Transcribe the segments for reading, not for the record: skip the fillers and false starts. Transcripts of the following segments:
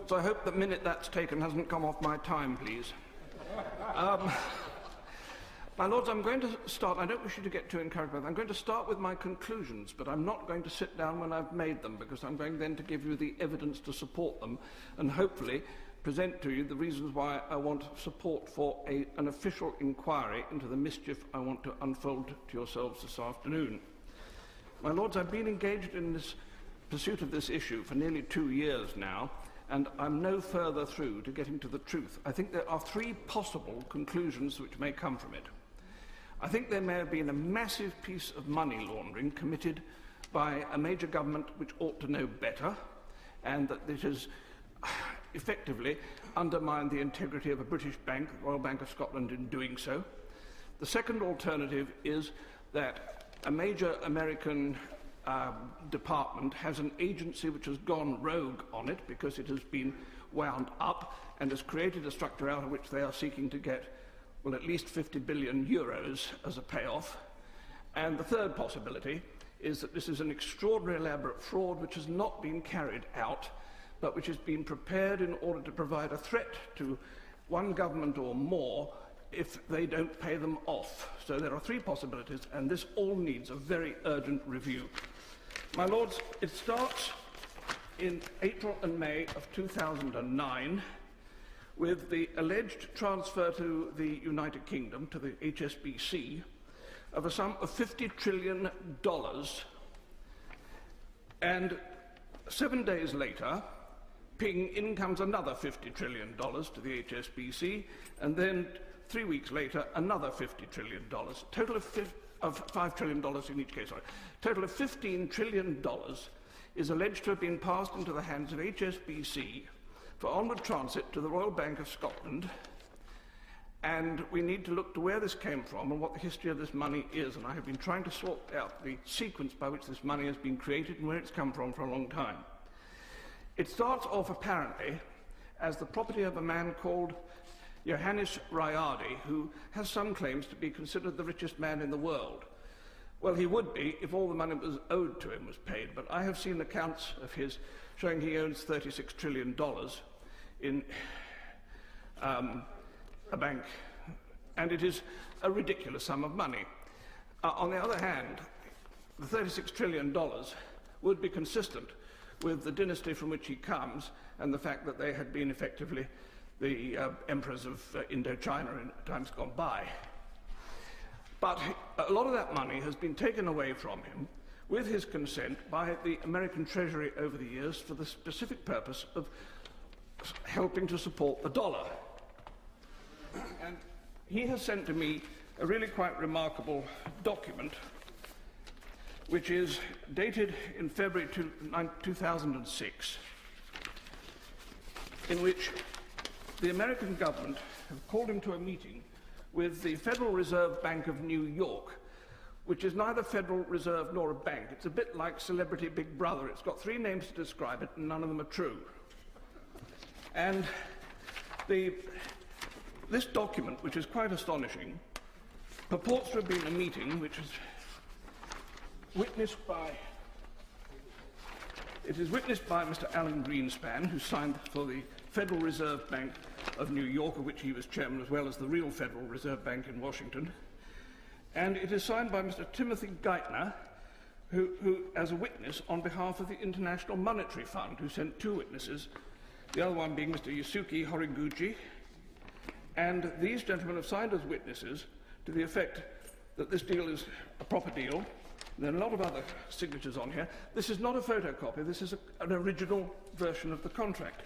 So I hope the minute that's taken hasn't come off my time, please. My Lords, I'm going to start, I don't wish you to get too encouraged by that. I'm going to start with my conclusions, but I'm not going to sit down when I've made them, because I'm going then to give you the evidence to support them, and hopefully present to you the reasons why I want support for an official inquiry into the mischief I want to unfold to yourselves this afternoon. My Lords, I've been engaged in this pursuit of this issue for nearly 2 years now, and I'm no further through to getting to the truth. I think there are 3 possible conclusions which may come from it. I think there may have been a massive piece of money laundering committed by a major government which ought to know better, and that it has effectively undermined the integrity of a British bank, the Royal Bank of Scotland, in doing so. The second alternative is that a major American department has an agency which has gone rogue on it because it has been wound up and has created a structure out of which they are seeking to get, well, at least 50 billion euros as a payoff. And the third possibility is that this is an extraordinary elaborate fraud which has not been carried out, but which has been prepared in order to provide a threat to one government or more if they don't pay them off. So there are 3 possibilities, and this all needs a very urgent review. My Lords, it starts in April and May of 2009 with the alleged transfer to the United Kingdom, to the HSBC, of a sum of $50 trillion. And 7 days later, ping, in comes another $50 trillion to the HSBC, and then 3 weeks later, another $50 trillion. Total of $5 trillion in each case, sorry. Total of $15 trillion is alleged to have been passed into the hands of HSBC for onward transit to the Royal Bank of Scotland, and we need to look to where this came from and what the history of this money is, and I have been trying to sort out the sequence by which this money has been created and where it's come from for a long time. It starts off apparently as the property of a man called Johannes Riardi, who has some claims to be considered the richest man in the world. Well, he would be if all the money that was owed to him was paid, but I have seen accounts of his showing he owns $36 trillion in a bank, and it is a ridiculous sum of money. On the other hand, the $36 trillion would be consistent with the dynasty from which he comes and the fact that they had been effectively the emperors of Indochina in times gone by. But a lot of that money has been taken away from him with his consent by the American Treasury over the years for the specific purpose of helping to support the dollar. And he has sent to me a really quite remarkable document which is dated in February 2006, in which the American government have called him to a meeting with the Federal Reserve Bank of New York, which is neither Federal Reserve nor a bank. It's a bit like Celebrity Big Brother. It's got 3 names to describe it, and none of them are true. And this document, which is quite astonishing, purports to have been a meeting which is witnessed by Mr. Alan Greenspan, who signed for the Federal Reserve Bank of New York, of which he was chairman, as well as the real Federal Reserve Bank in Washington. And it is signed by Mr. Timothy Geithner, who as a witness on behalf of the International Monetary Fund, who sent 2 witnesses, the other one being Mr. Yasuki Horiguchi. And these gentlemen have signed as witnesses to the effect that this deal is a proper deal. There are a lot of other signatures on here. This is not a photocopy, this is an original version of the contract,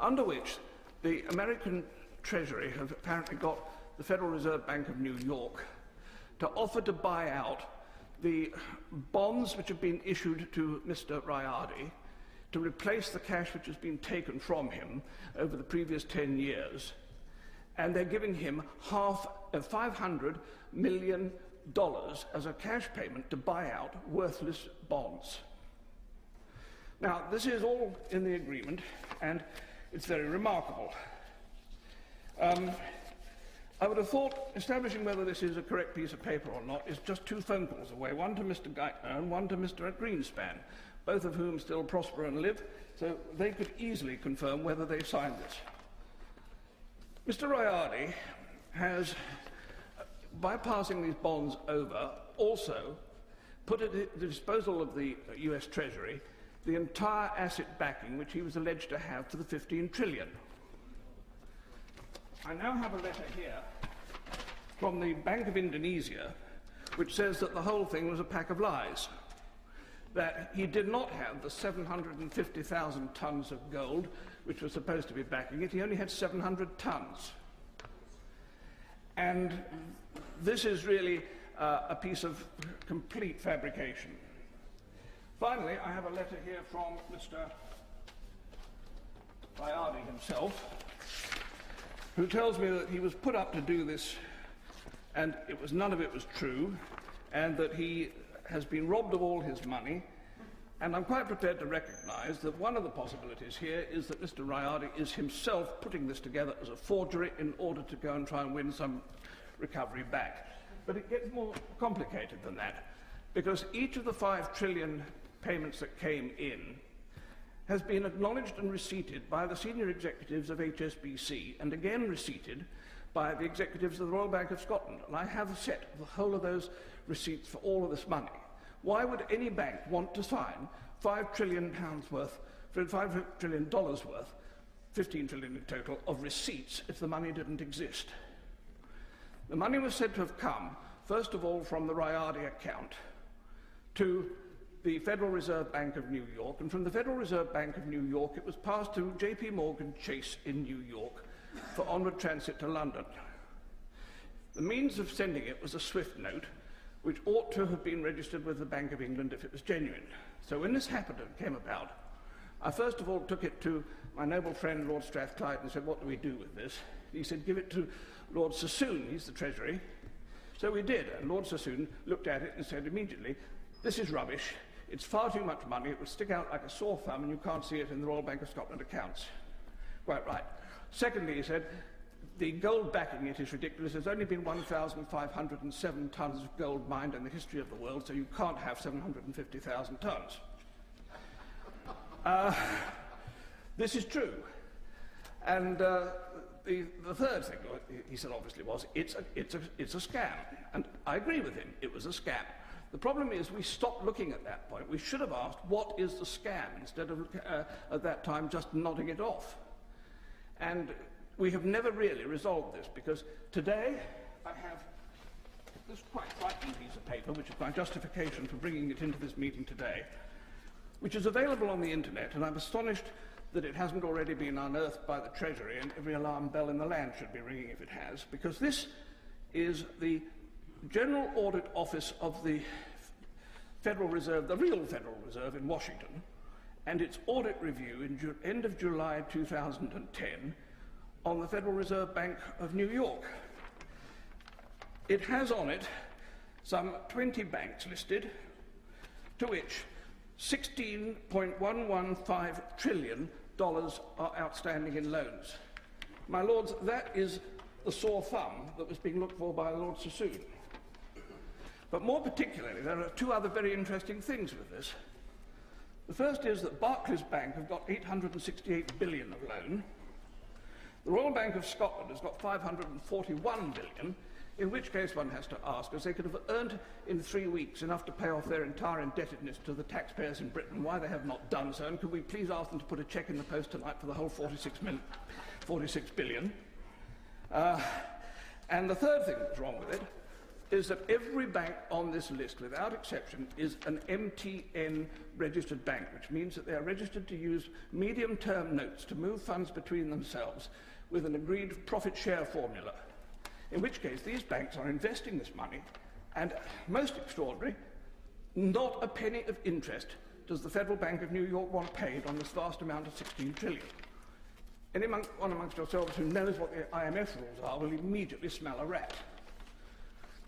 under which the American Treasury have apparently got the Federal Reserve Bank of New York to offer to buy out the bonds which have been issued to Mr. Riardi to replace the cash which has been taken from him over the previous 10 years. And they're giving him half of $500 million as a cash payment to buy out worthless bonds. Now, this is all in the agreement, and it's very remarkable. I would have thought establishing whether this is a correct piece of paper or not is just 2 phone calls away, one to Mr. Geithner and one to Mr. Greenspan. both of whom still prosper and live, so they could easily confirm whether they signed this. Mr. Rayardi has, by passing these bonds over, also put at the disposal of the US Treasury the entire asset backing which he was alleged to have for the 15 trillion. I now have a letter here from the Bank of Indonesia which says that the whole thing was a pack of lies, that he did not have the 750,000 tons of gold which was supposed to be backing it. He only had 700 tons. And this is really a piece of complete fabrication. Finally, I have a letter here from Mr. Rayardi himself, who tells me that he was put up to do this and none of it was true, and that he has been robbed of all his money. And I'm quite prepared to recognise that one of the possibilities here is that Mr. Rayardi is himself putting this together as a forgery in order to go and try and win some recovery back. But it gets more complicated than that, because each of the 5 trillion payments that came in has been acknowledged and receipted by the senior executives of HSBC, and again receipted by the executives of the Royal Bank of Scotland. And I have a set of the whole of those receipts for all of this money. Why would any bank want to sign £5 trillion worth, $5 trillion worth, 15 trillion in total, of receipts if the money didn't exist? The money was said to have come, first of all, from the Rayardi account to the Federal Reserve Bank of New York, and from the Federal Reserve Bank of New York it was passed to JP Morgan Chase in New York for onward transit to London. The means of sending it was a SWIFT note, which ought to have been registered with the Bank of England if it was genuine. So when this happened and came about, I first of all took it to my noble friend Lord Strathclyde and said, what do we do with this? He said, give it to Lord Sassoon, he's the Treasury. So we did, and Lord Sassoon looked at it and said immediately, this is rubbish, it's far too much money, it would stick out like a sore thumb and you can't see it in the Royal Bank of Scotland accounts. Quite right. Secondly, he said, the gold backing it is ridiculous. There's only been 1,507 tons of gold mined in the history of the world, so you can't have 750,000 tons. This is true. And the third thing he said obviously was, it's a scam. And I agree with him, it was a scam. The problem is we stopped looking at that point. We should have asked, what is the scam, instead of, at that time, just nodding it off. And we have never really resolved this, because today I have this quite frightening piece of paper, which is my justification for bringing it into this meeting today, which is available on the internet, and I'm astonished that it hasn't already been unearthed by the Treasury, and every alarm bell in the land should be ringing if it has, because this is the General Audit Office of the Federal Reserve, the real Federal Reserve in Washington, and its audit review in end of July 2010 on the Federal Reserve Bank of New York. It has on it some 20 banks listed, to which $16.115 trillion are outstanding in loans. My lords, that is the sore thumb that was being looked for by Lord Sassoon. But more particularly, there are 2 other very interesting things with this. The first is that Barclays Bank have got 868 billion of loan. The Royal Bank of Scotland has got 541 billion, in which case one has to ask, as they could have earned in 3 weeks enough to pay off their entire indebtedness to the taxpayers in Britain, why they have not done so, and could we please ask them to put a cheque in the post tonight for the whole 46 billion. And the third thing that's wrong with it is that every bank on this list, without exception, is an MTN registered bank, which means that they are registered to use medium-term notes to move funds between themselves with an agreed profit share formula, in which case these banks are investing this money, and, most extraordinary, not a penny of interest does the Federal Bank of New York want paid on this vast amount of 16 trillion. Anyone amongst yourselves who knows what the IMF rules are will immediately smell a rat,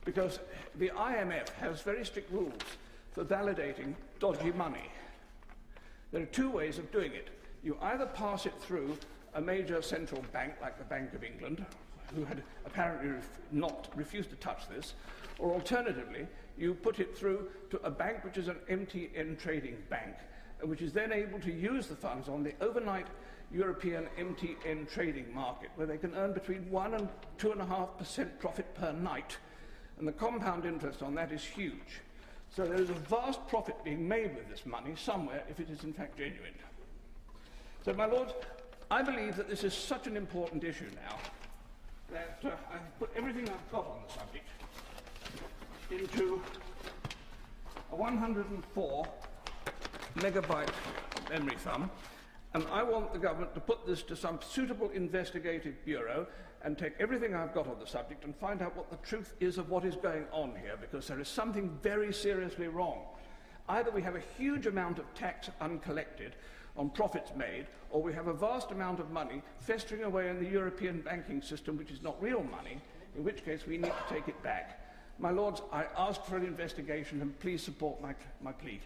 because the IMF has very strict rules for validating dodgy money. There are 2 ways of doing it. You either pass it through a major central bank like the Bank of England, who had apparently refused to touch this, or alternatively, you put it through to a bank which is an MTN trading bank, and which is then able to use the funds on the overnight European MTN trading market, where they can earn between 1 and 2.5% profit per night, and the compound interest on that is huge. So there is a vast profit being made with this money somewhere if it is in fact genuine. So, my Lords, I believe that this is such an important issue now that I've put everything I've got on the subject into a 104 megabyte memory thumb, and I want the government to put this to some suitable investigative bureau and take everything I've got on the subject and find out what the truth is of what is going on here, because there is something very seriously wrong. Either we have a huge amount of tax uncollected on profits made, or we have a vast amount of money festering away in the European banking system, which is not real money, in which case we need to take it back. My Lords, I ask for an investigation, and please support my plea.